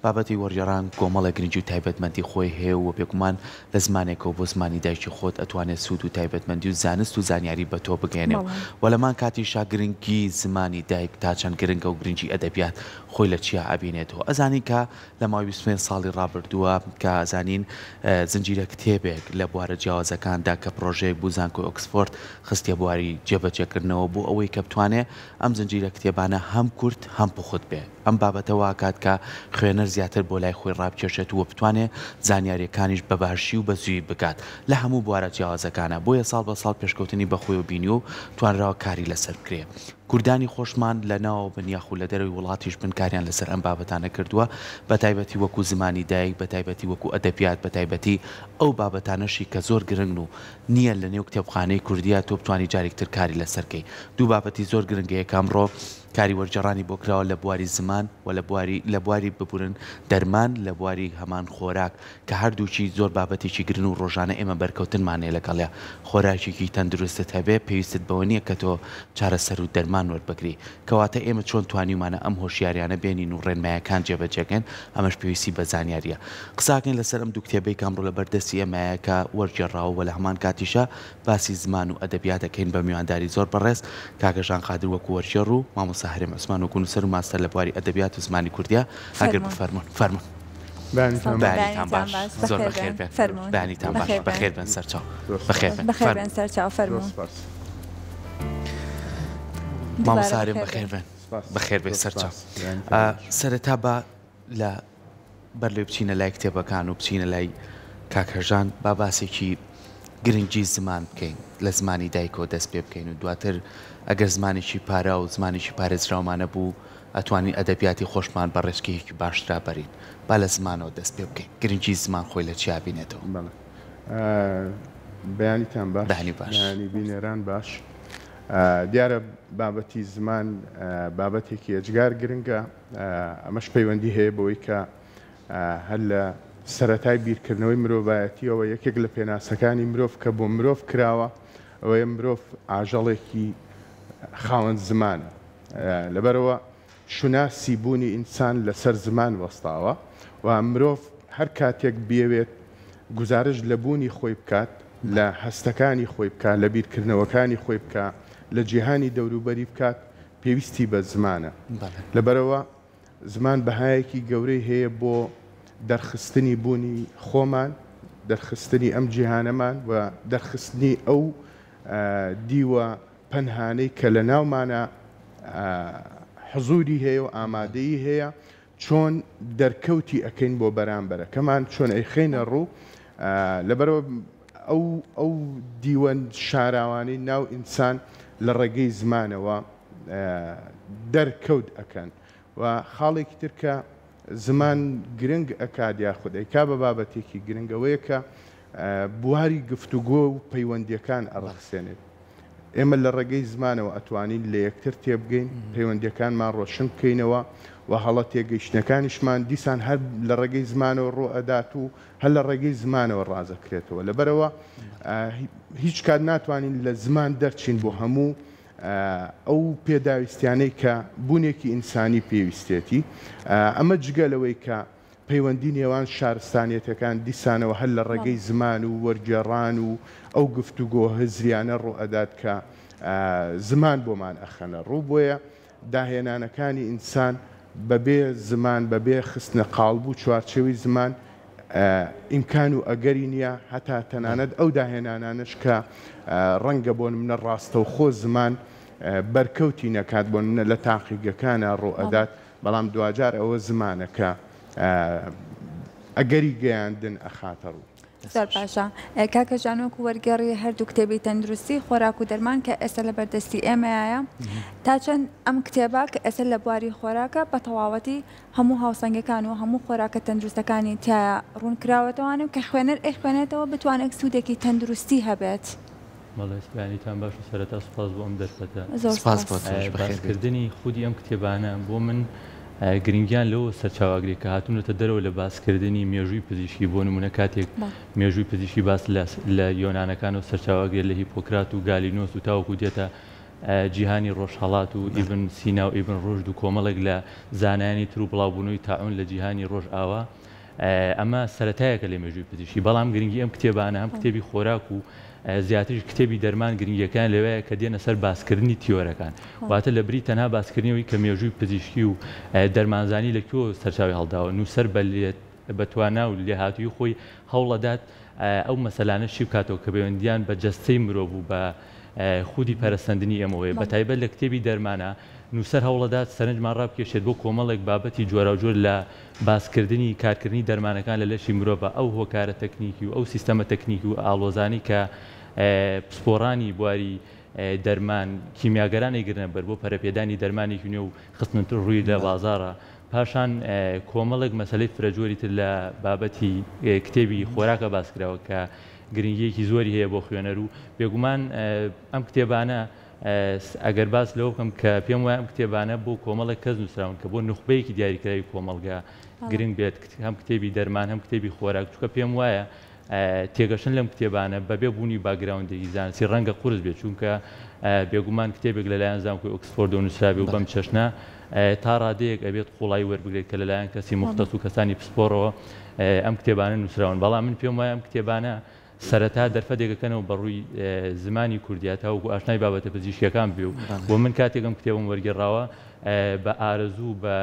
بابەتی وەرگێڕان کۆمەڵە گرنگی و تایبەتمەندی خۆی هەیە و بێگومان لە زمانێکەوە بۆ زمانی دایکی خۆت ئەتوانێت سوود و تایبەتمەندی و زانست و زانیاری بە تۆ بگەێنێ و لەمان کاتیشا گرنگی زمانی دایک تا چەند گرنگە و گرنگی ئەدەبیات خۆی لە چیا ئابینێتەوە ئەزانی کە لە ماوەی 20 ساڵی ڕابردووە کە ئازانین زنجیرە کتێبێک لە بوارە جیاوازەکاندا کە پرۆژەیەک بوو زانکۆی ئۆکسفۆرد خستە بواری جێبەجێکردنەوە بوو ئەوەی کە بتوانێت ئەم زنجیرە کتێبانە هەم کورت هەم پخوت بێ ئەم بابەتەوە کات کە خوێنەر زیاتر بۆ لای خۆی ڕابکێشێت و بتوانێت زانیاریەکانیش بە باشی و بەزووی بکات لە هەموو بوارە جیاوازەکانە بۆیە ساڵ بە ساڵ پێشکەوتنی بەخۆی و بینی و توانراوە کاری لەسەر بکرێ کوردانی خۆشمان لە ناو بنیاخ و لە دەروی وڵاتیش بنکاریان لەسەر ئەم بابەتانە کردووە بە تایبەتی وەکو زمانی دایک بە تایبەتی وەکو ئەدەبیات بە تایبەتی ئەو بابەتانەشی کە زۆر گرنگ و نییە لە نێو کتێبخانەی کوردیا تۆ بتوانانی جارێکتر کاری لەسەرکەی دوو بابەتی زۆر گرنگەیە کامڕۆ کاری وەرجێڕانی بۆ کراوە لە بواری زمان و لە بواری ببورن دەرمان لە بواری هەمان خۆراک کە هەردووچی زۆر بابەتێکی گرن و ڕۆژانە ئێمە بەرکەوتنمانێ لەگەڵێ خۆراکێکی تەندروستت هەبێ پێویستت بەوە نییە کە تۆ چارەسەر و دەرمان وەربگری کەواتە ئێمە چۆن توانیمانە ئەم هۆشیاریانە بێنین و ڕێنمایەکان جێبەجێگەن ئەمەش پێویستی بە زانیاریە قساکەین لەسەر ئەم دوو کتێبەی کامڕۆ لە بەردەستی ئێمەیە کە وەرجێڕاوە لە هەمان کاتیشە باسی زمان و ئەدەبیات دەکەین بە میوانداری زۆر بەڕێز کاکەژان قادر وەکو وەرجێڕ و مامۆستا هەرێم عوسمان و نووسەر و ماستەر لە بواری ئەدەبیات و زمانی کوردیا ئەگەر بفەرمون بانیتان باش زۆر بەخێر بێن بانیتان باش بەخێر بن سەرچاو بەخێر بن سەرچاو فەرموون مامۆستا هەرێم بەخێر بێ سەرچاو سەرەتا بە لە بەرلێ بچینە لای کتێبەکان و بچینە لای کاکەژان با باسێکی گرنگی زمان بکەین لە زمانی دایکەوە دەست پێ بکەین و دواتر ئەگەر زمانێکی پارە و زمانێکی پارێزراومانە بوو ئەتوانین ئەدەبیاتی خۆشمان بە ڕێچکەیەکی باشترا بەرین با لە زمانەوە دەست پێ بکەین گرنگی زمان خۆی لە چیا بینێتەوە بەیانیتان باش باش بینێران باش دیارە بابەتی زمان بابەتێکی ئەجگار گرنگە ئەمەش پەیوەندی هەیە بەوەی کە هەر لە سەرەتای بیرکردنەوەی مرۆڤایەتیەوە یەکێک لە پێناسەکانی مرۆڤ کە بۆ مرۆڤ کراوە ئەوەیە مرۆڤ ئاژەڵێکی خاوەن زمانە لەبەرەوە شوناسی بوونی ئینسان لەسەر زمان وەستاوە و مرۆڤ هەر کاتێک بێوێت گزارش لە بوونی خۆی بکات لە هەستەکانی خۆی بکات لە بیرکردنەوەکانی خۆی بکات لە جیهانی دەوروبەری بکات پێویستی بە زمانە لەبەرەوە زمان بەهایەکی گەورەی هەیە بۆ دەرخستنی بوونی خۆمان دەرخستنی ئەم جیهانەمان و دەرخستنی ئەو دیوە پەنهانەی کە لە ناومانە حزوری هەیە و ئامادەیی هەیە چۆن دەرکەوتی ئەکەین بۆ بەرامبەرەکەمان چۆن ئەیخێنە ڕوو لەبەرەوە ئەو دیوە شاراوانەی ناو ئینسان لە ڕێگەی زمانەوە دەرکەوت ئەکەن و خاڵێکی ترکە زمان گرنگ ئەکات یاخود ئەیکا بە بابەتێکی گرنگەوەیە کە بواری گفتوگۆ و پەیوەندیەکان ئەڕەخسێنێت ئێمە لە ڕێگەی زمانەوە ئەتوانین لە یەکتر تێبگەین پەیوەندیەکانمان ڕۆشن بکەینەوە و هەڵە تێگەیشتنەکانیشمان دیسان هەر لە ڕێگەی زمانەوە ڕۆ ئەدات و هەر لە ڕێگەی زمانەوە ڕازەکرێتەوە لەبەرەوە هیچ کات ناتوانین لە زمان دەرچین بۆ هەموو ئەو پێداویستیانەی کە بوونێکی ئینسانی پێویستێتی ئەمە جگەلەوەی کە پەیوەندی نێوان شارستانیەتەکان دیسانەوە هەر لە ڕێگەی زمان و وەرگێڕان و ئەو گفتوگۆ هزریانە ڕوئەدات کە زمان بۆمان ئەخەنە ڕوو بۆیە داهێنانەکانی ئینسان بەبێ زمان بەبێ خستنە قاڵبوو چوارچێوی زمان ئیمکان و ئەگەری نییە هەتا تەنانەت ئەو داهێنانانش کە ڕەنگە بۆن منە ڕاستە و خۆ زمان بەرکەوتی نەکات بۆن منە لە تاقیگەکانە ڕوئەدات بەڵام دوجار ئەوە زمانەکە ئەگەری گەیاندن ئەخاتە ڕوو زۆر باشە کاکەژان وەکو وەرگێڕی هەردوو کتێبی تەندروستی خۆراک و دەرمان کە ئێستا لە بەردەستی ئێمەیە تا چەند ئەم کتێبە کە ئێستا لە بواری خۆراکە بە تەواوەتی هەموو هاوسەنگەکان و هەموو خۆراکە تەندروستەکانی تایە ڕوونکراوەتەوانم کە خوێنەر خوێنێتەوە بتوانێت سوودێکی تەندروستی هەبێت. بەڵێستیانیتان باش و سەرەتا سوپاس بۆ ئەم دەرفەتە باسکردنی خودی ئەم کتێبانە بۆ من گرنگیان لەوە سەرچاواگری کە هاتوونەتە دەرەوە لە باسکردنی مێژووی پزیشکی بۆ نمونە کاتێک مێژووی پزیشکی باس لە یۆنانەکان و سەرچاواگرێت لە هیپۆکرات و گالینۆس و تاوەکو دێتە جیهانی ڕۆژهەڵات و ئیبن سینا و ئیبن ڕۆژد و کۆمەڵێک لە زانایانی تر و بڵاوبوونەوەی تاعون لە جیهانی ڕۆژ ئاوا ئەمە سەرەتایەکە لە مێژووی پزیشکی بەڵام گرنگی ئەم کتێبانە هەم کتێبی خۆراک و زیاتریش کتێبی دەرمان گرنگیەکان لەوەیە کە دێنە سەر باسکردنی تیۆرەکان واتە لە بری تەنها باسکردنەوەی کە مێژووی پزیشکی و دەرمانزانی لەکوێ سەرچاوی هەڵداوە نووسەر بە توانا و لێهاتووی خۆی هەوڵەدات ئەو مەسەلانە شی بکاتەوە کە پەیوەندیان بە جەستەی مرۆڤ و بە خودی پەرەسەندنی ئەمەوەی بە تایبەت لە کتێبی دەرمانە نووسەر هەوڵەدات سەرنجمان ڕابکێشێت بۆ کۆمەڵێک بابەتی جۆرە و جۆر لە باسکردنی کارکردنی دەرمانەکان لە لەشی مرۆڤ ئەو هۆکارە تەکنیکی و ئەو سیستەمە تەکنیکی و ئاڵۆزانی کە پسپۆڕانی بواری دەرمان کیمیاگەرانی گرنە بەر بۆ پەرەپێدانی دەرمانێکی نوێ و خستنتر ڕووی لە بازارە پاشان کۆمەڵێک مەسەلەی فرەجۆری تر لە بابەتی کتێبی خۆراکە باسکراوە کە گرنگیەکی زۆری هەیە بۆ خوێنەر و بێگومان ئەم کتێبانە ئەگەر باس لەوە بکەم کە پێم وایە ئەم کتێبانە بۆ کۆمەڵێک کەس نووسراون کە بۆ نخبەیەکی دیاریکراوی کۆمەڵگا گرنگ بێت هەم کتێبی دەرمان هەم کتێبی خۆراک چونکە پێم وایە تێگەشتن لەم کتێبانە بەبێ بوونی باگراوندێکی زانستی ڕەنگە قورس بێت چونکە بێگومان کتێبێک لەلایەن زانکۆی ئۆکسفۆرد و نووسراوی و بەم چەشنە تا ڕادەیەک ئەبێت قوڵای وەربگرێت کە لەلایەن کەسی مختص و کەسانی پسپۆڕەوە ئەم کتێبانە نووسراون بەڵام من پێم وایە ئەم کتێبانە سەرەتا دەرفەتێکەکەنەوە بەڕووی زمانی کوردیا تاوەکو ئاشنای بابەتە پزیشکیەکان بێ و بۆ من کاتێکم کتێبم وەرگێڕاوە بە ئارەزوو بە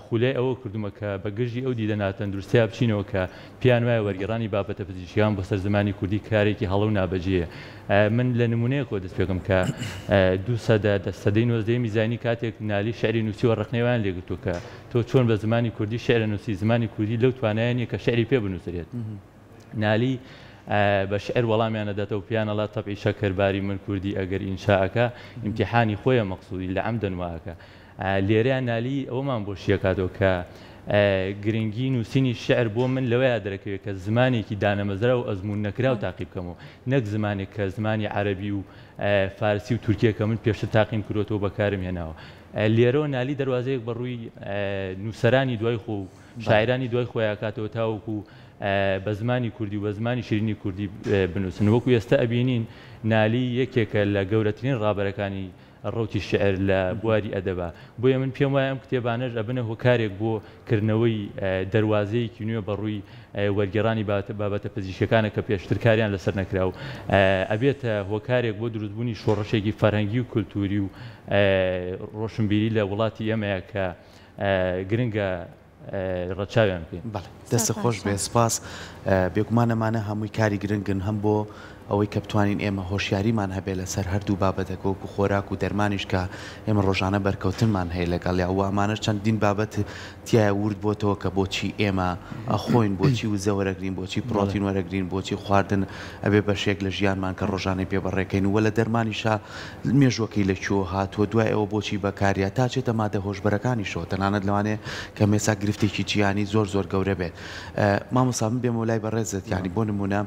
خولای ئەوە کردومە کە بە گژی ئەو دیدە ناتەندروستیا بچینەوە کە پیان وایە وەرگێڕانی بابەتە پزیشکیان بۆ سەر زمانی کوردی کارێکی هەڵە و نابەجێیە من لە نمونەیەکەوە دەست پێکەم کە سەدەی 19 میزانی کاتێک نالی شعری نووسی و ڕقنەوەیان لێگرتووە کە تۆ چۆن بە زمانی کوردی شعرە نووسی زمانی کوردی لەو توانایانیە کە شعری پێ بنووسێت نالی بە شعر وەڵامیانە دەتەوە پیانەڵات تەبعی شەکرباری من کوردی ئەگەر ئینشاءەکە ئیمتیحانی خۆیە مەقسوودی لە ئەم دەنواکە لێرەیان نالی ئەومان بۆ شیەکاتەوە کە گرنگی نووسینی شعر بۆ من لەوەیە دەرەکەوێت کە زمانێکی دانەمەزرا و ئەزمون نەکرا و تاقیب بکەمەوە نەک زمانێک کە زمانی عەرەبی و فارسی و تورکیە کە من پێشتر تاقیم کردوەوە بەکارم هێناوە لێرەوە نالی دەواازەیەک بەڕووی نووسەرانی دوای خۆ و شاعرانی دوای خۆیان کاتەوە تاوەکو بە زمانی کوردی و بە زمانی شیرینی کوردی بنووسن وەکو ئێستا ئەبینین نالی یەکێکە لە گەورەترین ڕابەرەکانی ڕوتی شعر لە بواری ئەدەبا بۆیە من پێم وایە ئەم کتێبانەش ئەبنە هۆکارێک بۆ کردنەوەی دەواازەیەکی نوێ بەڕووی وەرگێڕانی بابەتە پزیشکەکانە کە پێشتر کاریان لەسەر نەکرا و ئەبێتە هۆکارێک بۆ دروستبوونی شۆڕشێکی فەرهەنگی و کولتوری و ڕۆشنبیری لە وڵاتی ئێمەیە کە گرنگە ڕەچاویان بکەین دەستە خۆش بێ سپاس بێگومان ئەمانە هەمووی کاری گرنگن هەم بۆ ئەوەی کە بتوانین ئێمە هۆشیاریمان هەبێت لەسەر هەردوو بابەتەکە وەکو خۆراک و دەرمانیش کە ئێمە ڕۆژانە بەرکەوتنمان هەیە لەگەڵ ئەو ئەمانە چەندین بابەت تایە ورد بۆتەوە کە بۆچی ئێمە ئەخۆین بۆچی وزە وەرەگرین بۆچی پرۆتین وەرەگرین بۆچی خواردن ئەبێ بەشێک لە ژیانمان کە ڕۆژانەی پێبڕێکەین وە لە دەرمانیشا مێژوەکەی لەکوێ هاتووە دوای ئەوە بۆچی بەکاریا تا چێتە مادە هۆشبەرەکانی شۆ تەنانەت لەوانێ کە مێسا گرفتێکی جیهانی زۆر زۆر گەورە بێت مامۆستا من بێمە لای بەڕێزت یعنی بۆ نمونە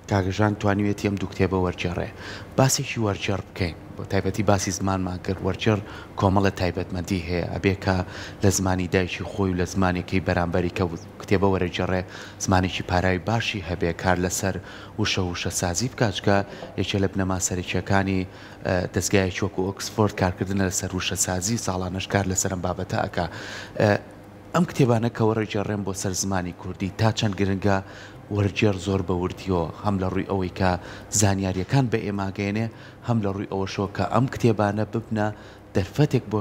کاگەژان توانیوێتی ئەم دوو کتێبە وەرجێڕێ باسێکی وەرجێڕ بکەین بۆ تایبەتی باسی زمانمان کرد وەرجێڕ کۆمەڵە تایبەتمەندی هەیە ئەبێ کە لە زمانی دایکی خۆی و لە زمانێکی بەرامبەری کە کتێبە وەرەجێڕێ زمانێکی پارای باشی هەبێ کار لەسەر وشە سازی بکاتکە یەکێ لە بنەما سەرکیەکانی دەستگایەکی وەکو ئۆکسفۆرد کارکردن لەسەر وشە سازی ساڵانەش کار لەسەر ئەم بابەتە ئەکا ئەم کتێبانە کە وەرەجێڕێن بۆ سەر زمانی کوردی تا چەند گرنگە وەرجێڕ زۆر بە وردیەوە هەم لە ڕووی ئەوەی کە زانیاریەکان بە ئێماگەێنێ هەم لە ڕووی ئەوەشەوە کە ئەم کتێبانە ببنە دەرفەتێک بۆ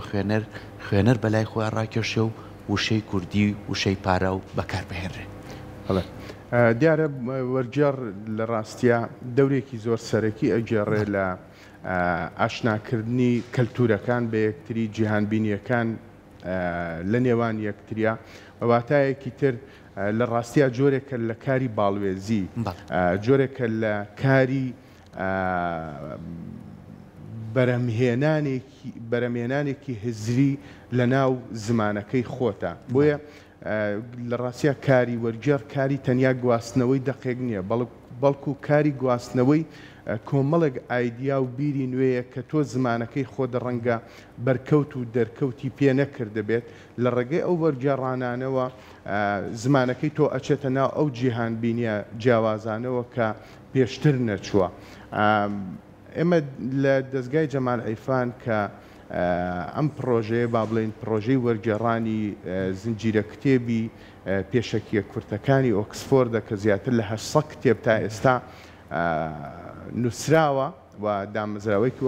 خوێنەر بەلای خۆیان ڕاکێشێ و وشەی کوردی وشەی پارە و بەکاربهێنرێ دیارە وەرجێڕ لە ڕاستیە دەورێکی زۆر سەرەکی ئەگێڕێ لە ئاشناکردنی کەلتورەکان بە یەکتری جیهانبینیەکان لە نێوان یەکتریا واتایەکی تر لە ڕاستیە جۆرێکە لە کاری باڵوێزی جۆرێکە لە کاری بەرەمهێنانێکی هزری لە ناو زمانەکەی خۆتە بۆیە لە ڕاستیە کاری وەرجێڕ کاری تەنیا گواستنەوەی دەقێک نییە بەڵکو کاری گواستنەوەی کۆمەڵێک ئایدیا و بیری نوێیە کە تۆ زمانەکەی خۆ ڕەنگە بەرکەوت و دەرکەوتی پێ نەکرده بێت لە ڕێگەی ئەو وەرجێڕانانەوە زمانەکەی تۆ ئەچێتە ناو ئەو جیهانبینیە جیاوازانەوە کە پێشتر نەچووە ئێمە لە دەستگای جەمال عیرفان کە ئەم پرۆژەیە با بڵێن پرۆژەی وەرگێڕانی زنجیرە کتێبی پێشەکیە کورتەکانی ئۆکسفۆردە کە زیاتر لە 800 کتێب تا ئێستا نووسراوە و دامەزراوەیەکی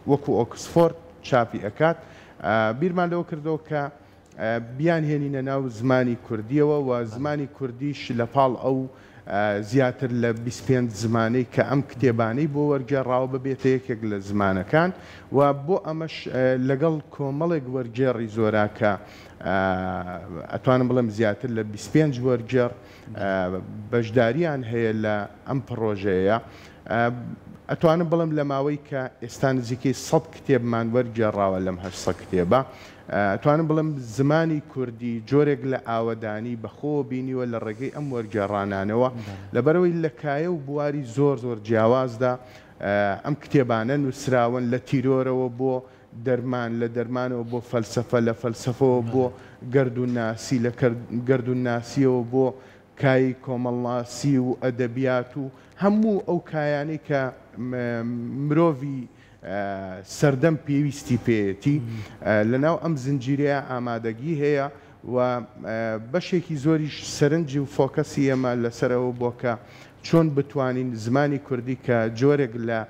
وەکو ئۆکسفۆرد چاپی ئەکات بیرمان لەوە کردەوە کە بیان هێنینە ناو زمانی کوردیەوە و زمانی کوردیش لە پاڵ ئەو زیاتر لە 25 زمانەی کە ئەم کتێبانەی بۆ وەرگێڕاوە ببێتە یەکێک لە زمانەکان و بۆ ئەمەش لەگەڵ کۆمەڵێک وەرگێڕی زۆراکە ئەتوانم بڵێم زیاتر لە 25 وەرگێڕ بەشداریان هەیە لە ئەم پرۆژەیە ئەتوانم بڵم لە ماوەی کە ئێستا نزیکەی 100 کتێبمان وەرگێڕاوە لەم 800 کتێبە ئەتوانم بڵم زمانی کوردی جۆرێک لە ئاوەدانی بەخۆ بینیوە لە ڕێگەی ئەم وەرگێڕانانەوە لەبەرەوەی لە کایە و بواری زۆر جیاوازدا ئەم کتێبانە نووسراون لە تیرۆرەوە بۆ دەرمان لە دەرمانەوە بۆ فەلسەفە لە فەلسەفەوە بۆ گەردووناسی لە گەردووناسیەوە بۆ کای کۆمەڵناسی و ئەدەبیات و هەموو ئەو کایانەی کە مرۆڤی سەردەم پێویستی پێیەتی لەناو ئەم زنجیرەیە ئامادەگی هەیە و بەشێکی زۆریش سەرنجی و فۆکەسی ئێمە لەسەرەوە بۆ کە چۆن بتوانین زمانی کوردی کە جۆرێک لە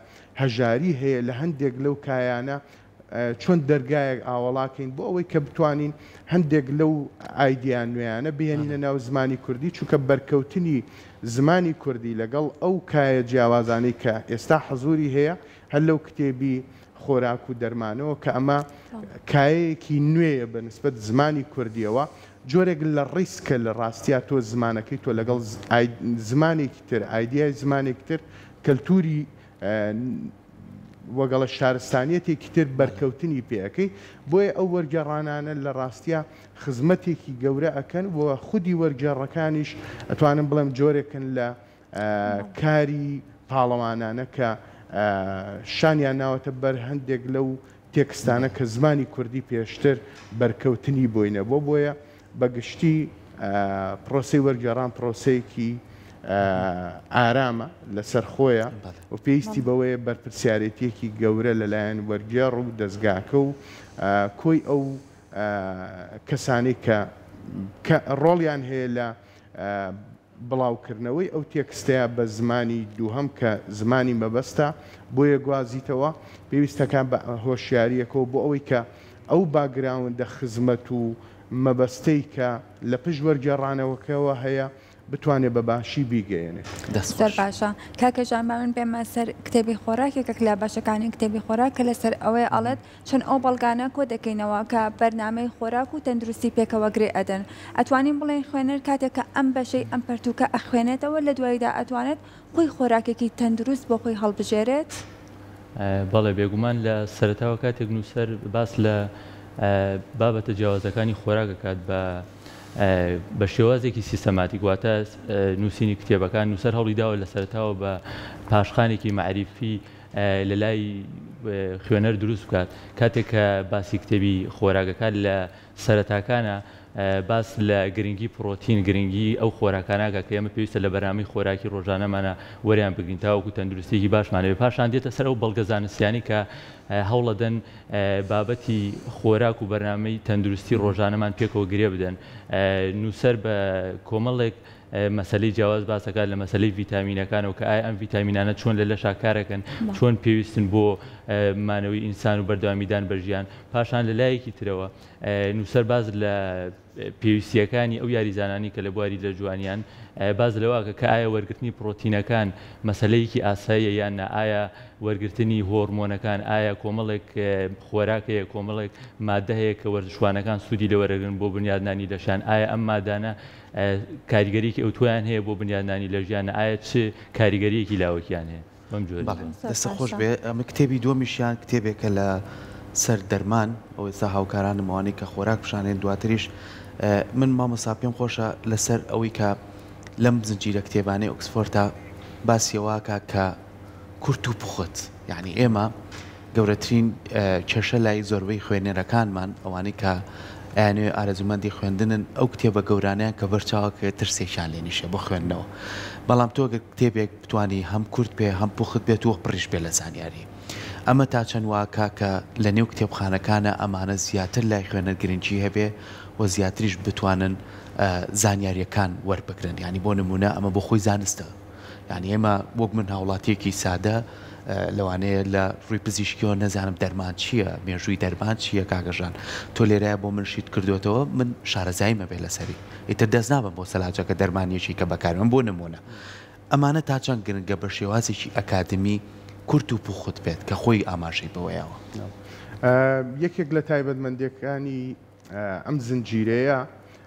هەژاری هەیە لە هەندێک لەو کایانە چۆن دەرگایەک ئاوەڵاکەین بۆ ئەوەی کە بتوانین هەندێک لەو ئایدیان نوێیانە بهێنینە ناو زمانی کوردی چونکە بەرکەوتنی زمانی کوردی لەگەڵ ئەو کایە جیاوازانەی کە ئێستا حەزوری هەیە هەر لەو کتێبی خۆراک و دەرمانەوە کە ئەمە کایەیەکی نوێیە بەنسبەت زمانی کوردیەوە جۆرێک لە ڕیسکە لە ڕاستیا تۆ زمانەکەی تۆ لەگەڵ زمانێکی تر ئایدیای زمانێکی تر کەلتوری وەگەڵە شارستانیەتێکی تر بەرکەوتنی پێەکەی بۆیە ئەو وەرگێڕانانە لە ڕاستیا خزمەتێکی گەورە ئەکەن و خودی وەرگێڕەکانیش ئەتوانم بڵێم جۆرێکن لە کاری پاڵەوانانە کە شانیان ناوەتە بەر هەندێک لەو تێکستانە کە زمانی کوردی پێشتر بەرکەوتنی بووینە بۆیە بەگشتی پرۆسی وەرگێڕان پرۆسەیەکی ئارامە لەسەر خۆیە و پێویستی بەوەیە بەرپرسیارەتێکی گەورە لەلایەن وەرگێڕ و دەستگاکە و کۆی ئەو کەسانی کە ڕۆڵیان هەیە لە بڵاوکردنەوەی ئەو تێکستەیە بە زمانی دووهەم کە زمانی مەبەستە بۆیە گوازیتەوە پێویستەکان بە هۆشیاریەکەەوە بۆ ئەوەی کە ئەو باگراوندە خزمەت و مەبەستەی کە لە پشت وەرگێڕانەوەکەوە هەیە بتوانێت بە باشی بیگەێنێت. زۆر باشە کاکەژان باون بێمە سەر کتێبی خۆراکێکە کلا باشەکانی کتێبی خۆراک کە لەسەر ئەوەی ئەڵێت چەند ئەو بەڵگانە کۆ دەکەینەوە کە بەرنامەی خۆراک و تەندروستی پێکەوە گرێ ئەدەن ئەتوانین بڵێن خوێنەر کاتێککە ئەم بەشەی ئەم پەرتوکە ئەخوێنێتەوە لە دواییدا ئەتوانێت خۆی خۆراکێکی تەندروست بۆ خۆی هەڵبژێرێت. بەڵێ بێگومان لە سەرەتاوە کاتێک نووسەر باس لە بابەتە جیاوازەکانی خۆراکەکات بە شێوازێکی سیستەماتیک واتە نووسینی کتێبەکان نووسەر هەوڵیداوە لە سەرتاوە بە پاشخانێکی معریفی لە لای خوێنەر دروست بکات کاتێک کە باسی کتێبی خۆراکەکان لە سەرەتاکانە باس لە گرنگی پرۆتین گرنگی ئەو خۆراکاناگە کە ئێمە پێویستە لە بەرامی خۆراکی ڕۆژانەمانە وەریان بگرین تاوەکو تەندروستێکی باشمانەوێ پاشان دێتە سەر ئەو بەڵگە زانستیانی کە هەوڵەدەن بابەتی خۆراک و بەرنامەی تەندروستی ڕۆژانەمان پێکەوە گرێ بدەن نووسەر بە کۆمەڵێک مەسلەی جیاواز باسەکان لە مەسلەی ڤیتامینەکانەوە کە ئایا ئەم ڤیتامینانە چۆن لە لەشا کارەکەن چۆن پێویستن بۆ مانەوەی ئینسان و بەردەوامیدان بەژیان پاشان لە لایەکی ترەوە نووسەر باز لە پێویستیەکانی ئەو یاریزانانی کە لە بواری لە جوانیان باز لەواکە کە ئایا وەرگرتنی پرۆتینەکان مەسلەیەکی ئاساییە یان نە ئایا وەرگرتنی هۆرمۆنەکان ئایا کۆمەڵێک خۆراکەیە کۆمەڵێک مادە هەیە کە وەرزشوانەکان سوودی لە وەرەگرن بۆ بنیادنانی لەشان ئایا ئەم مادانە کاریگەریەکی ئەو تۆیان هەیە بۆ بنیادنانی لە ژیانە ئایا چ کاریگەریەکی لاوەکیان هەیە بەم جۆرە دەستە خۆش بێ ئەمە کتێبی دووەمیشیان کتێبێکە لە سەر دەرمان ئەو ئێستا هاوکارانم ئەوانەی کە خۆراک بشانێن دواتریش من مامۆستا پێم خۆشە لەسەر ئەوەی کە لەم زنجیرە کتێبانەی ئۆکسفۆردا باسیەوەکە کە کورت و پوخت یعنی ئێمە گەورەترین کێشە لای زۆربەی خوێنەرەکانمان ئەوانەی کە یانێ ئارەزومەندی خوێندنن ئەو کتێبە گەورانیان کە بەرچاوکە ترسێکیان لێ نیشە بۆ خوێندنەوە بەڵام تۆ کتێبێک بتانی هەم کورت پێ هەم پوخت بێت و پڕیش پێ لە زانیاری ئەمە تا چەند واکە کە لە نێو کتێبخانەکانە ئەمانە زیاتر لای خوێنەر گرنگی هەبێ و زیاتریش بتوانن زانیاریەکان وەربگرن ینی بۆ نمونە ئەمە بۆ خۆی زانستە ینی ئێمە وەک من هاوڵاتیەکی سادە لەوانەیە لە ڕووی پزیشکیەوە نەزانم دەرمان چییە مێژووی دەرمان چییە کاگەژان تۆ لێرەیە بۆ من شیت کردوێتەوە من شارەزاییمە بێ لەسەری ئیتر دەست نابم بۆ سەلاجەکە دەرمانیەکی کە بەکارم بۆ نمونە ئەمانە تا چەند گرنگە بە شێوازێکی ئەکادمی کورت و پوخت بێت کە خۆی ئاماژەی بەوەیەوە یەکێک لە تایبەتمەندیەکانی ئەم زنجیرەیە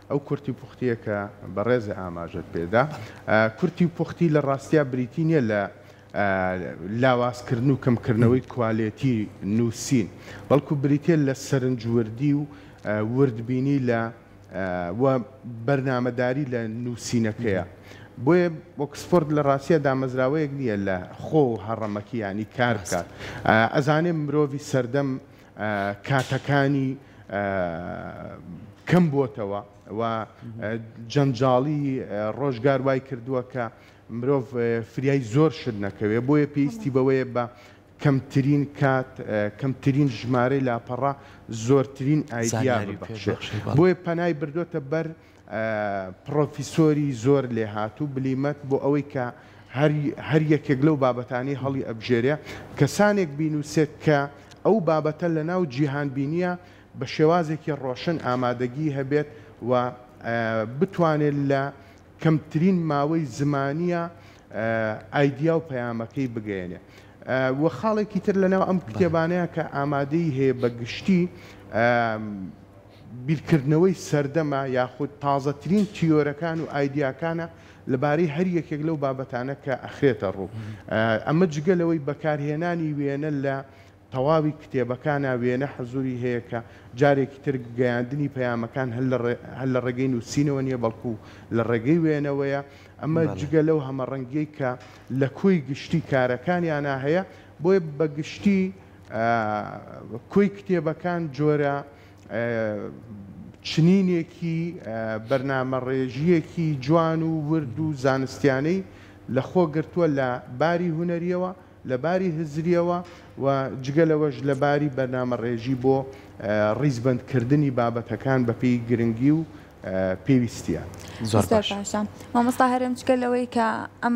ئەو کورتی پوختیە کە بەڕێزە ئاماژت پێدا کورتی پوختی لە ڕاستیا بریتی نیە لە لاوازکردن و کەمکردنەوەی کوالێتی نووسین بەڵکو بریتێ لە سەرنجوردی و وردبینی لە بەرنامەداری لە نووسینەکەیە بۆیە ئۆکسفۆرد لە ڕاستیە دامەزراوەیەک نییە لە خۆ هەڕەمەکی ینی کار بکات ئەزانێ مرۆڤی سەردەم کاتەکانی کەم بۆتەوە و جەنجاڵی ڕۆژگار وای کردووە کە مرۆڤ فریای زۆر شت نەکەوێت بۆیە پێویستی بەوەیە بە کەمترین کات کەمترین ژمارەی لاپەڕا زۆرترین ئایدیا ببەخشێت بۆیە پەنای بردوۆتە بەر پرۆفیسۆری زۆر لێ هاتوو بلیمەت بۆ ئەوەی کە هەر یەکێک لەو بابەتانی هەڵی ئەبژێرە کەسانێک بینوسێت کە ئەو بابەتە لە ناو جیهان بینیە بە شێوازێکی ڕۆشن ئامادەگی هەبێت و بتوانێت لە کەمترین ماوەی زمانیە ئایدیا و پەیامەکەی بگەێنێ وە خاڵێکی تر لەناو ئەم کتێبانەیە کە ئامادەی هەیە بە گشتی بیرکردنەوەی سەردەمە یاخود تازەترین تیۆرەکان و ئایدیاکانە لەبارەی هەر یەکێک لەو بابەتانە کە ئەخرێتە ڕوو ئەمە جگەلەوەی بەکارهێنانی وێنە لە تەواوی کتێبەکانە وێنە حەزوری هەیە کە جارێکی تر گەیاندنی پەیامەکان هەل لە ڕێگەی نووسینەوە نیە بەڵکو لە ڕێگەی وێنەوەیە ئەمە جگە لەو هەمە ڕەنگەی کە لە کۆی گشتی کارەکانیانە هەیە بۆیە بە گشتی کۆی کتێبەکان جۆرە چنینێکی بەرنامە ڕێژیەکی جوان و ورد و زانستیانەی لە خۆ گرتووە لە باری هونەریەوە لە باری هزریەوە و جگەلەوەش لە باری بەرنامە ڕێژی بۆ ڕیزبندکردنی بابەتەکان بە پێی گرنگی و پێویستیە زۆر باشە مامۆستا هەرم جگەلەوەی کە ئەم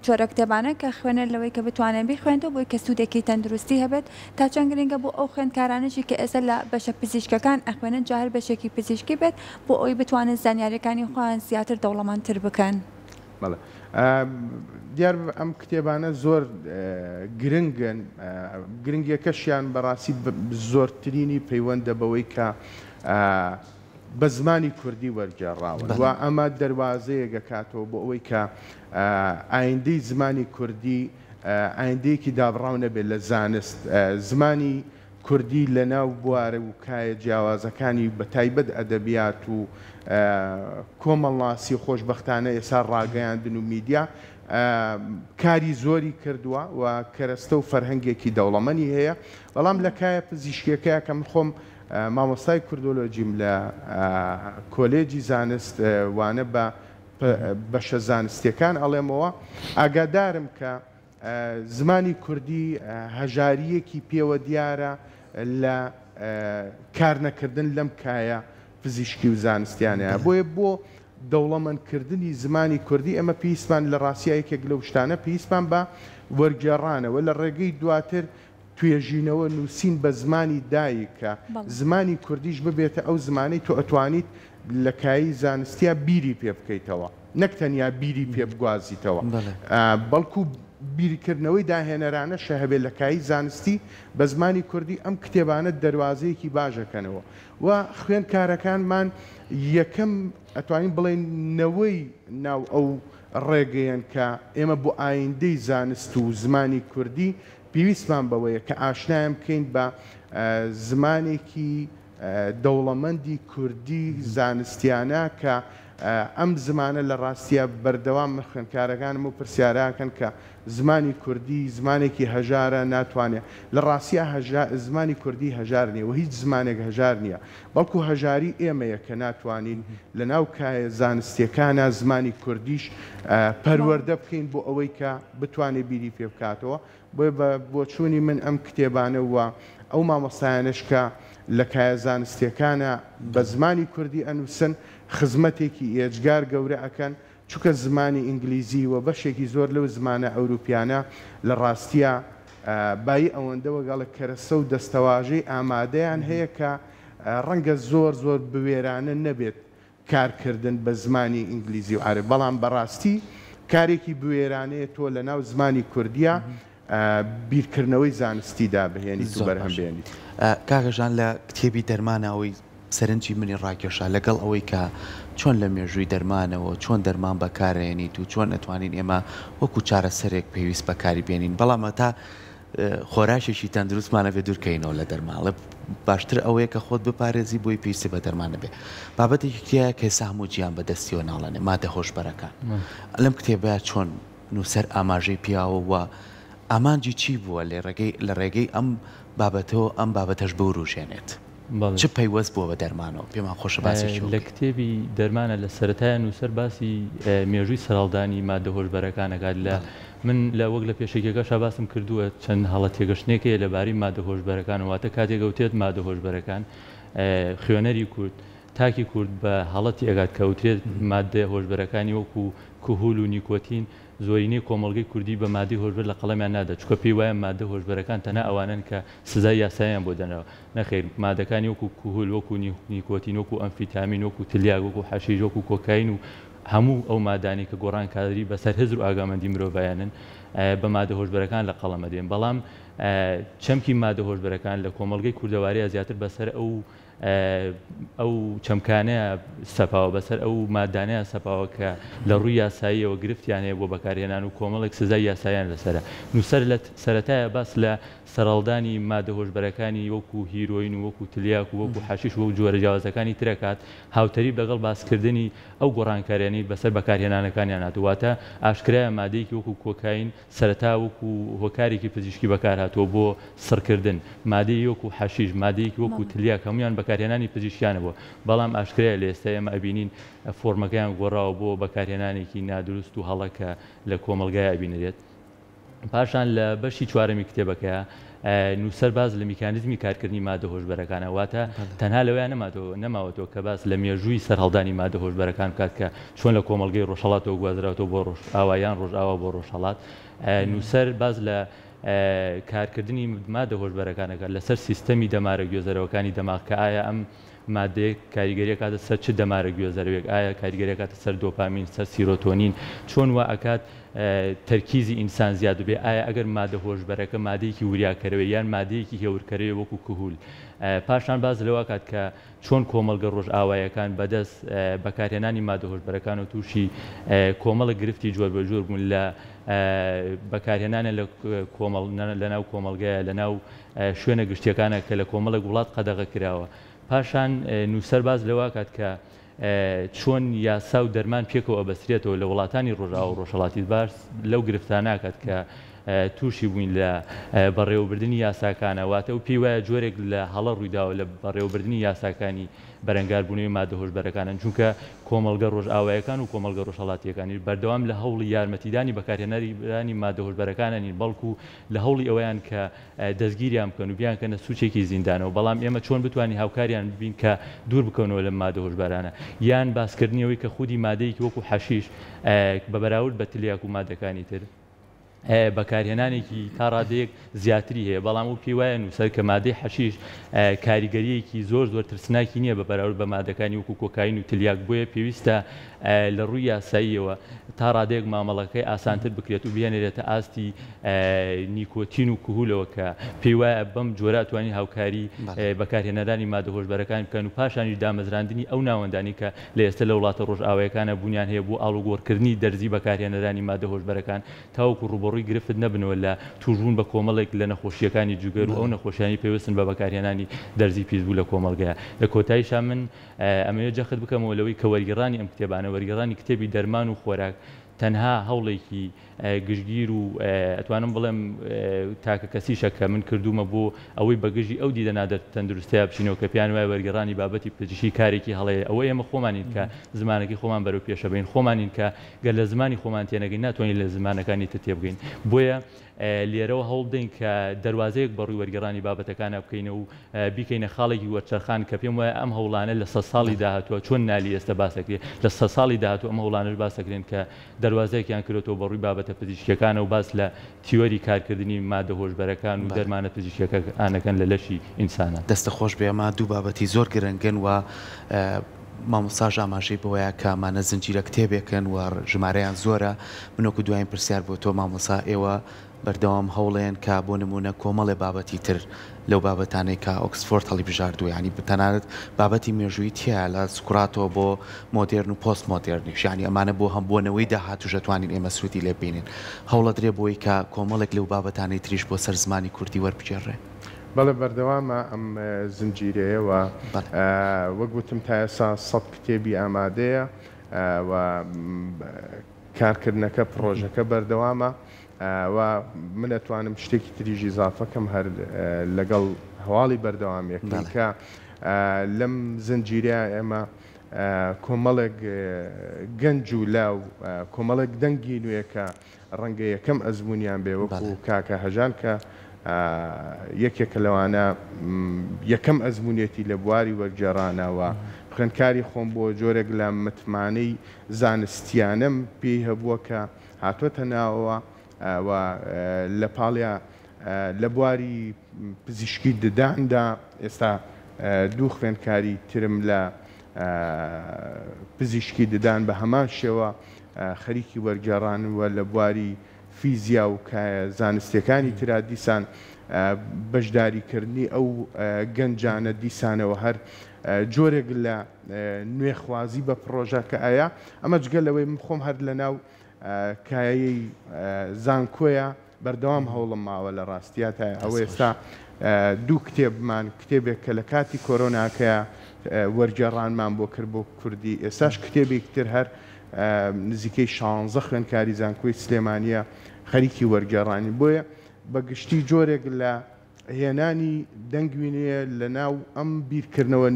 جۆرە کتێبانە کە خوێنەر لەوەی کە بتوانێت بیخوێنەوە بۆی کە سوودێکی تەندروستی هەبێت تا چەند گرنگە بۆ ئەو خوێندکارانەشی کە ئێستا لە بەشە پزیشکەکان ئەخوێنن جاهر بەشێکی پزیشکی بێت بۆ ئەوی بتوانن زانیاریەکانی خۆیان زیاتر دەوڵەمەندتر بکەن. بەڵێ دیار ئەم کتێبانە زۆر گرنگن گرنگیەکەشیان بەڕاستی زۆرترینی پەیوەندە بەوەی کە بە زمانی کوردی وەرگێڕاون و ئەمە دەواازەیە گەکاتەوە بۆ ئەوەی کە ئایندەی زمانی کوردی ئایندەیەکی دابڕاو نەبێت لە زانست زمانی کوردی لە ناو بوارە و کایە جیاوازەکانی بە تایبەت ئەدەبیات و کۆمەڵناسی خۆشبەختانە ئێستا ڕاگەیاندن و میدیا کاری زۆری کردووە و کەرەستە و فەرهەنگێکی دەوڵەمەنی هەیە بەڵام لە کایە پزیشکیەکەیە کە من خۆم مامۆستای کوردۆلۆجیم لە کۆلێجی زانست وانە بە بەشە زانستیەکان ئەڵێمەوە ئاگادارم کە زمانی کوردی هەژاریەکی پێوە دیارە لە کارنەکردن لەم کایە پزیشکی و زانستیانەیە بۆیە بۆ دەوڵەمەندکردنی زمانی کوردی ئەمە پێویستمان لە ڕاستیایەکێک لەو شتانە پێویستمان بە وەرگێڕانەوە لە ڕێگەی دواتر توێژینەوە نووسین بە زمانی دایکە زمانی کوردیش ببێتە ئەو زمانەی تۆ ئەتوانیت لە کایی زانستیا بیری پێ بکەیتەوە نەک تەنیا بیری پێ بگوازیتەوە بەڵکو بیرکردنەوەی داهێنەرانەشە هەبێت لە کایی زانستی بە زمانی کوردی ئەم کتێبانە دەواازەیەکی باشەکەنەوە و خوێندکارەکانمان یەکەم ئەتوانین بڵێن نەوەی ناو ئەو ڕێگەیەن کە ئێمە بۆ ئایندەی زانست و زمانی کوردی پێویستمان بەوەیە کە ئاشنایم بکەین بە زمانێکی دەوڵەمەندی کوردی زانستیانە کە ئەم زمانە لە ڕاستیە بەردەوام خوێندکارەکانم و پرسیاراکەن کە زمانی کوردی زمانێکی هەژارە ناتوانێت لە ڕاستیە زمانی کوردی هەژار نییە و هیچ زمانێک هەژار نییە بەڵکو هەژاری ئێمەیە کە ناتوانین لە ناو کایە زانستیەکانە زمانی کوردیش پەروەردە بکەین بۆ ئەوەی کە بتوانێت بیری پێ بکاتەوە بۆ چوونی من ئەم کتێبانە وە ئەو مامۆستایانش کە لە کایە زانستیەکانە بە زمانی کوردی ئەنووسن خزمەتێکی ئێجگار گەورە ئەکەن چونکە زمانی ئینگلیزی و بەشێکی زۆر لەو زمانە ئەوروپیانە لە ڕاستیە بای ئەوەندەوە گەڵە کەرەسە و دەستەواژەی ئامادەیان هەیە کە ڕەنگە زۆر بوێرانە نەبێت کارکردن بە زمانی ئینگلیزی و عەربی بەڵام بەڕاستی کارێکی بوێرانەیە تۆ لە ناو زمانی کوردیە بیرکردنەوەی زانستیدا بهێنیت و بەرهەمبێنیت. کاکەژان لە کتێبی دەرمانەوەی سەرنجی منی ڕاکێشا لەگەڵ ئەوەی کە چۆن لە مێژووی دەرمانەوە چۆن دەرمان بەکارێنیت و چۆن ئەتوانین ئێمە وەکو چارەسەرێک پێویست بەکاری بێنین بەڵام تا خۆراشێکی تەندروستمانە بێ دوورکەینەوە لە دەرماڵە باشتر ئەوەیە کە خۆت بپارێزی بۆی پێویستی بە دەرمانە بێ بابەتێکی کتێبە کە ئێستا هەموو گیان بەدەستیەوە ناڵێنێ مادە هۆشبەرەکان لەم کتێبە چۆن نووسەر ئاماژەی پیاوە وە ئامانجی چی بووە لە ڕێگەی ئەم بابەتەوە ئەم بابەتەش بوروژێنێت چ پەیوەست بووە بە دەرمانەوە پێمان خۆشە باسی لە کتێبی دەرمانە لە سەرەتایە نووسەر باسی مێژووی سەرهەڵدانی مادە هۆشبەرەکانەکات لە من لە وەک لە پێشێکەکەشا باسم کردووە چەند هەڵە تێگەشتێکەیە لەباری مادە هۆشبەرەکان واتە کاتێک ئەوتێت مادە هۆشبەرەکان خوێنەری کورد تاکی کورد بە هەڵەتی ئەگات کەوترێت مادە هۆشبەرەکانی وەکو کوهول و نیکۆتین زۆرینەی کۆمەڵگەی کوردی بە مادەی هۆشبەر لە قەڵەمیان نادات چکە پێی وایە مادە هۆشبەرەکان تەنها ئەوانن کە سزای یاساییان بۆ دەنەوە نەخێر مادەکانی وەکو کوهول وەکو نیکۆتین وەکو ئەمفیتامین وەکو تلیاگ وەکو حەشیش وەکو کۆکاین و هەموو ئەو مادانی کە گۆڕانکاری بەسەر هزر و ئاگامەندی مرۆڤایانن بە مادە هۆشبەرەکان لە قەڵەمە دێن بەڵام چەمکی مادە هۆشبەرەکان لە کۆمەڵگەی کوردەوارەیە زیاتر بەسەر ئەو چەمکانەیە سەپاوە بەسەر ئەو مادانەیە سەپاوە کە لە ڕووی یاساییەوە گرفتیان هەیە بۆ بەکارهێنان و کۆمەڵێک سزای یاساییان لەسەرە نووسەر لە سەرەتایە باس لە سەرهەڵدانی مادە هۆشبەرەکانی وەکو هیرۆین و وەکو تلیاک و وەکو حەشیش و جۆرە جیاوازەکانی ترەکات هاوتەریب لەگەڵ باسکردنی ئەو گۆڕانکاریانی بەسەر بەکارهێنانەکانیان هاتوواتە ئاشکرایە مادەیەکی وەکو کۆکاین سەرەتا وەکو هۆکارێکی پزیشکی بەکار هاتووە بۆ سڕکردن مادەی وەکو حەشیش مادەیەکی وەکو تلیاک هەمویان بەکارهێنانی پزیشکیانە بووە بەڵام ئاشکرایە لە ئێستا ئێمە ئەبینین فۆرمەکەیان گۆڕاوە بۆ بەکارهێنانێکی نادروست و هەڵەکە لە کۆمەلگای ئەبینرێت پاشان لە بەشی چوارەمی کتێبەکە نووسەر باز لە میکانیزمی کارکردنی مادە هۆشبەرەکانە واتە تەنها لەوەیان نەماوەتەوە کە باس لە مێژووی سەرهەڵدانی مادە هۆشبەرەکان بکات کە چۆن لە کۆمەلگەی ڕۆژهەڵاتەوە گوازراوەوە بۆ ڕۆژئاوایان ڕۆژئاوا بۆ ڕۆژهەڵات نووسەر باز لە کارکردنی مادە هۆشبەرەکانەکە لەسەر سیستەمی دەمارە گوێزەرەوەکانی دەماغ کە ئایا ئەم مادەیە کاریگەریە کاتە سەر چ دەمارە گوێزەرەوێک ئایا کاریگەریە کاتە سەر دۆپامین سەر سیرۆتۆنین چۆن وا ئەکات تەرکیزی ئینسان زیاد بێ ئایا ئەگەر مادە هۆشبەرەکە مادەیەکی وریاکەرەوەی یان مادەیەکی هێورکەرەوەی وەکو کوهول پاشان باز لەوە کات کە چۆن کۆمەڵگە ڕۆژئاوایەکان بەدەست بەکارهێنانی مادە هۆشبەرەکان و تووشی کۆمەڵە گرفتی جۆر بە جۆر بوون لە بەکارهێنانە لە ناو کۆمەڵگەیە لە ناو شوێنە گشتیەکانە کە لە کۆمەڵک وڵات قەدەغە کراوە پاشان نووسەر باز لەوە کات کە چۆن یاسا و دەرمان پێکەوە ئەبەسرێتەوە لە وڵاتانی ڕۆژئاوا و ڕۆژهەڵاتی باش لەو گرفتاناکات کە تووشی بووین لە بەڕێوەبردننی یاساکانە واتە و پێی وایە جۆرێک لە هەڵە ڕوویداوە لە بەڕێوەبردننی یاساکانی بەرەنگاربوونەوەی مادە هۆشبەرەکانن چونکە کۆمەڵگە ڕۆژئاوایەکان و کۆمەڵگە ڕۆژهەڵاتیەکانی بەردەوام لە هەوڵی یارمەتیدانی بەکارهێنەری مادە هۆشبەرەکانە بەڵکو لە هەوڵی ئەوەیان کە دەستگیریان بکەن و بیان کەنە سوچێکی زیندانەوە بەڵام ئێمە چۆن بتوانین هاوکاریان ببین کە دوور بکەونەوە لە مادە هۆشبەرانە یان باسکردنیەوەی کە خودی مادەیەکی وەکو حەشیش بە بەراورد بە تلیاک و مادەکانی تر بەکارهێنانێکی تا ڕادەیەک زیاتری هەیە بەڵام و پێی وایە نووسەر کە مادەی حەشیش کاریگەریەکی زۆر ترسناکی نییە بە بەراورد بە مادەکانی وەکو کۆکاین و تلیاک بۆیە پێویستە لە ڕووی یاساییەوە تا ڕادەیەک مامەڵەکەی ئاسانتر بکرێت و بێنێرێتە ئاستی نیکۆتین و کوهولەوە کە پێی وایە بەم جۆرە توانی هاوکاری بەکارهێنەرانی مادە هۆشبەرەکان بکەن و پاشانی دامەزراندنی ئەو ناوەندانی کە لە ئێستا لە وڵاتە ڕۆژئاوایەکانە بوونیان هەیە بۆ ئاڵوگۆڕکردنی دەرزی بەکارهێنەرانی مادە هۆشبەرەکان تاوەکو ڕوبە ڕووی گرفت نەبنەوە لە توژبوون بە کۆمەڵێک لە نەخۆشیەکانی جوگەر و ئەو نەخۆشیانی پێویستن بە بەکارهێنانی دەرزی پیسبوو لە کۆمەڵگەیە. لە کۆتاییشان من ئەمەیە جەخت بکەمەوە لەوەی کە وەرگێڕانی ئەم کتێبانە وەرگێڕانی کتێبی دەرمان و خۆراک تەنها هەوڵێکی گشتگیر و ئەتوانم بڵێم تاکە کەسیشە کە من کردومە بۆ ئەوەی بەگژی ئەو دیدەنادە تەندروستەیە بچینەوە کە پیان وایە وەرگێڕانی بابەتی پزیشکی کارێکی هەڵەیە ئەوەی ئێمە خۆمانین کە زمانێکی خۆمان بەرەو پێشە بین خۆمانین کە گەر لە زمانی خۆمان تێنەگەین ناتوانین لە زمانەکانی تر تێبگەین. بۆیە لێرەوە هەوڵ بدەین کە دەواازەیەک بەڕووی وەرگێڕانی بابەتەکانە بکەینە و بیکەینە خاڵێکی وەرچەرخان کە پێم وایە ئەم هەوڵانە لە 100 ساڵی داهاتووە چۆن نالی ئێستا باسەکرێت لە 100 ساڵی داهاتوو ئەم هەوڵانەش باسەکرێن کە دەواازەیەکیان کردێتەوە بەڕووی بابەتە پزیشکیەکانە و باس لە تیۆری کارکردنی مادە هۆشبەرەکان و دەرمانە پزیشکیەکانەکەن لە لەشی ئینسانە. دەستە خۆش بێمە دوو بابەتی زۆر گرنگن و مامۆستاژ ئاماژەی بەوەیە کە ئەمانە زنجیرە کتێبێکن و ژمارەیان زۆرە. منۆکو دوایین پرسیار بۆ تۆ مامۆسا ئێوە بەردەوام هەوڵێن کە بۆ نمونە کۆمەڵێ بابەتی تر لەو بابەتانەی کە ئۆکسفۆرد هەڵی بژاردووە ینی بتەنانەت بابەتی مێژووی تیا لە سکراتەوە بۆ مۆدرن و پۆست مۆدرنیش ینی ئەمانە بۆ هەمبوونەوەی داهاتوو دەتوانین ئێمە سوودی لێ بینین. هەوڵە درێ بۆی کە کۆمەڵێک لەو بابەتانەی تریش بۆ سەر زمانی کوردی وەربگێڕێ. بەڵێ بەردەوامە ئەم زنجیرەیەوە وەک گوتم تا ئێستا 100 کتێبی ئامادەیە و کارکردنەکە پرۆژەکە بەردەوامە و من ئەتوانم شتێکی تریژی زافەکەم هەر لەگەڵ هەواڵی بەردەوامیەکەی کە لەم زنجیرە ئێمە کۆمەڵێک گەنج و لاو کۆمەڵێک دەنگی نوێیەکە ڕەنگە یەکەم ئەزمونیان بێ وەکو کاکە هەژان کە یەکێکە لەوانە یەکەم ئەزمونێتی لە بواری وەرگێڕانەوە خوێندکاری خۆم بۆ جۆرێک لە متمانەی زانستیانم پێی هەبووە کە هاتووەتە ناوەوە و لە پاڵیا لە بواری پزیشکی دداندا ئێستا دوو خوێندکاری ترم لە پزیشکی ددان بە هەمان شێوە خەریکی وەرگێڕان و لە بواری فیزیا و زانستیەکانی ترا دیسان بەشداریکردنی ئەو گەنجانە دیسانەوە هەر جۆرێک لە نوێخوازی بە پرۆژەکە ئایا ئەمە جگەل لەوەی من خۆم هەر لە ناو کایەی زانکۆیە بەردەوام هەوڵم ماوە لە ڕاستیاتە ئەوە ئێستا دوو کتێبمان کتێبێک کە لە کاتی کۆرۆناکەیە وەرگێڕانمان بۆ کرد بۆ کوردی ئێستاش کتێبێکتر هەر نزیکەی 16 خوێندکاری زانکۆی سلێمانیە خەریکی وەرگێڕانی بۆیە بەگشتی جۆرێک لە هێنانی دەنگوینەیە لە ناو ئەم بیرکردنەوە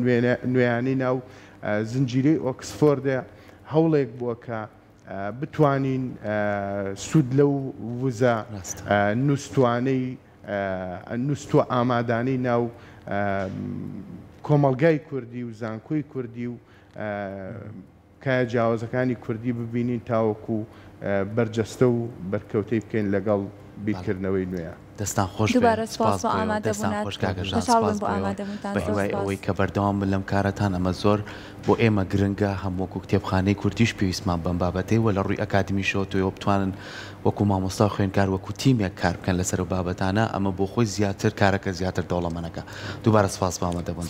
نوێیانی ناو زنجیرەی ئۆکسفۆردە هەوڵێک بووە کە بتوانین سوود لەو وزە نووسوانەی نووسوە ئامادانەی ناو کۆمەڵگای کوردی و زانکۆی کوردی و کایە جیاوازەکانی کوردی ببینین تاوەکو بەرجەستە و بەرکەوتەی بکەین لەگەڵ بیرکردنەوەی نوێیە. دەستان خۆش بەهیوای ئەوەی کە بەردەوام بن لەم کارەتان ئەمە زۆر بۆ ئێمە گرنگە هەمووەکو کتێبخانەی کوردیش پێویستمان بەم بابەتەی و لە ڕووی ئەکادمیشەوە توێوە بتوانن وەکو مامۆستا خوێنکار وەکو تیمێک کار بکەن لەسەر و بابەتانە ئەمە بۆ خۆی زیاتر کارەکە زیاتر دەوڵەمەنەکە. دووبارە سپاس بە ئامادەبوون.